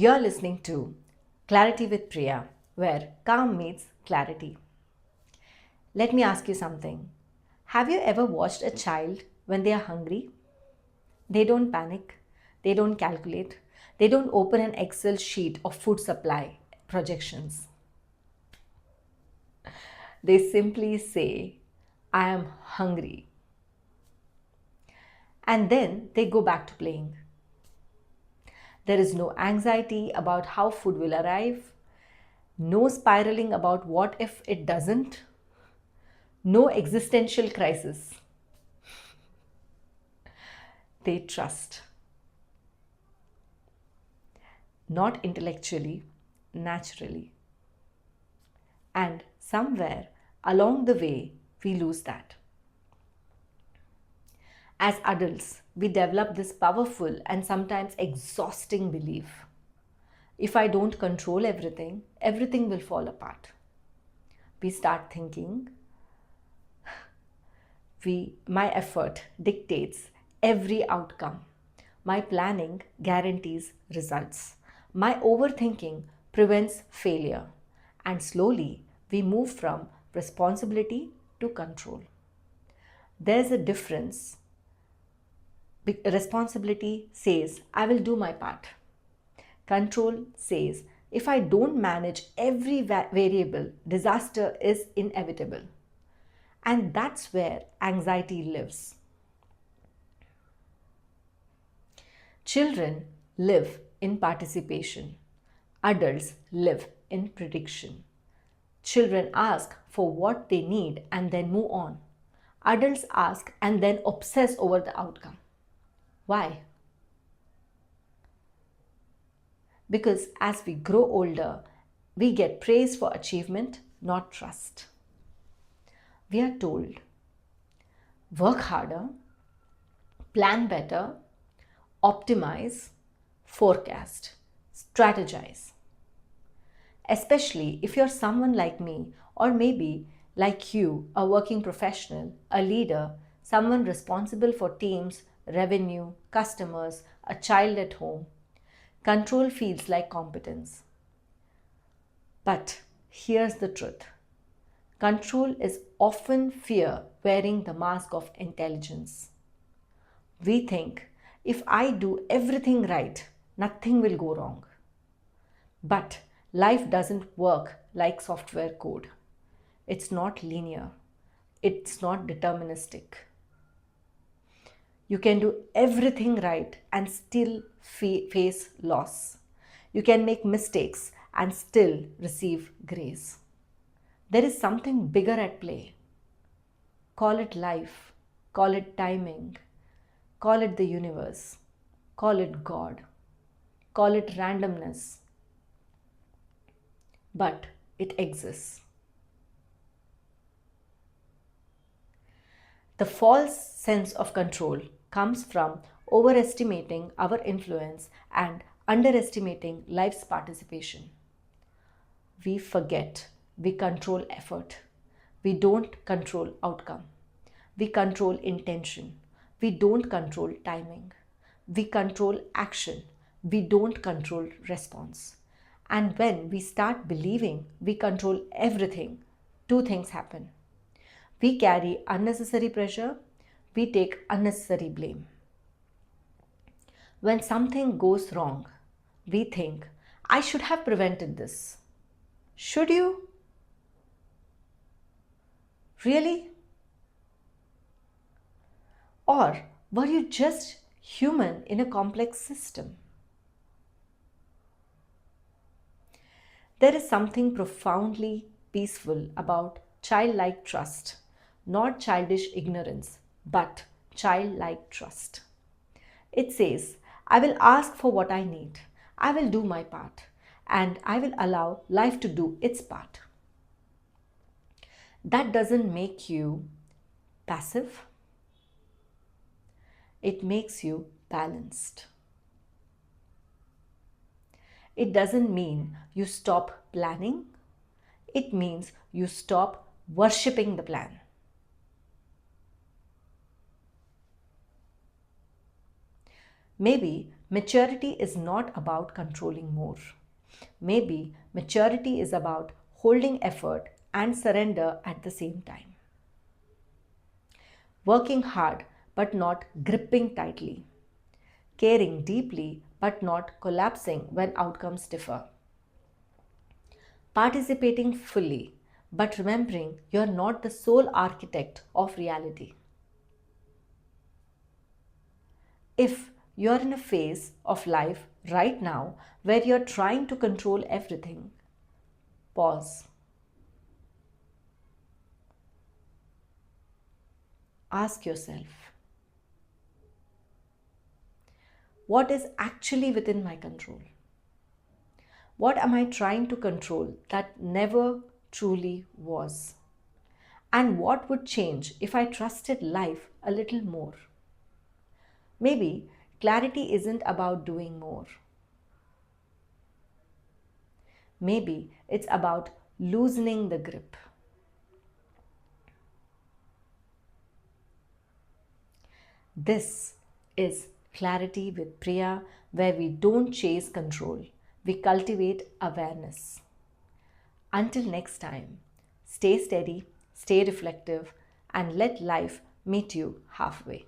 You're listening to Clarity with Priya, where calm meets clarity. Let me ask you something. Have you ever watched a child when they are hungry? They don't panic, they don't calculate, they don't open an Excel sheet of food supply projections. They simply say, I am hungry. And then they go back to playing. There is no anxiety about how food will arrive, no spiraling about what if it doesn't, no existential crisis. They trust, not intellectually, naturally. And somewhere along the way, we lose that. As adults, we develop this powerful and sometimes exhausting belief. If I don't control everything, everything will fall apart. We start thinking, my effort dictates every outcome. My planning guarantees results. My overthinking prevents failure. And slowly we move from responsibility to control. There's a difference. Responsibility says, I will do my part. Control says, if I don't manage every variable, disaster is inevitable. And that's where anxiety lives. Children live in participation. Adults live in prediction. Children ask for what they need and then move on. Adults ask and then obsess over the outcome. Why? Because as we grow older, we get praise for achievement, not trust. We are told, work harder, plan better, optimize, forecast, strategize. Especially if you're someone like me, or maybe like you, a working professional, a leader, someone responsible for teams, revenue, customers, a child at home. Control feels like competence. But here's the truth. Control is often fear wearing the mask of intelligence. We think, if I do everything right, nothing will go wrong. But life doesn't work like software code. It's not linear. It's not deterministic. You can do everything right and still face loss. You can make mistakes and still receive grace. There is something bigger at play. Call it life, call it timing, call it the universe, call it God, call it randomness. But it exists. The false sense of control comes from overestimating our influence and underestimating life's participation. We forget we control effort. We don't control outcome. We control intention. We don't control timing. We control action. We don't control response. And when we start believing we control everything, two things happen. We carry unnecessary pressure. We take unnecessary blame. When something goes wrong, we think, I should have prevented this. Should you? Really? Or were you just human in a complex system? There is something profoundly peaceful about childlike trust, not childish ignorance, but childlike trust. It says, I will ask for what I need, I will do my part, and I will allow life to do its part. That doesn't make you passive, it makes you balanced. It doesn't mean you stop planning, it means you stop worshipping the plan. Maybe Maturity is not about controlling more. Maybe maturity is about holding effort and surrender at the same time. Working hard but not gripping tightly. Caring deeply but not collapsing when outcomes differ. Participating fully but remembering you're not the sole architect of reality. If you're in a phase of life right now where you're trying to control everything, pause. Ask yourself, what is actually within my control? What am I trying to control that never truly was? And what would change if I trusted life a little more? Maybe clarity isn't about doing more. Maybe it's about loosening the grip. This is Clarity with Priya, where we don't chase control, we cultivate awareness. Until next time, stay steady, stay reflective, and let life meet you halfway.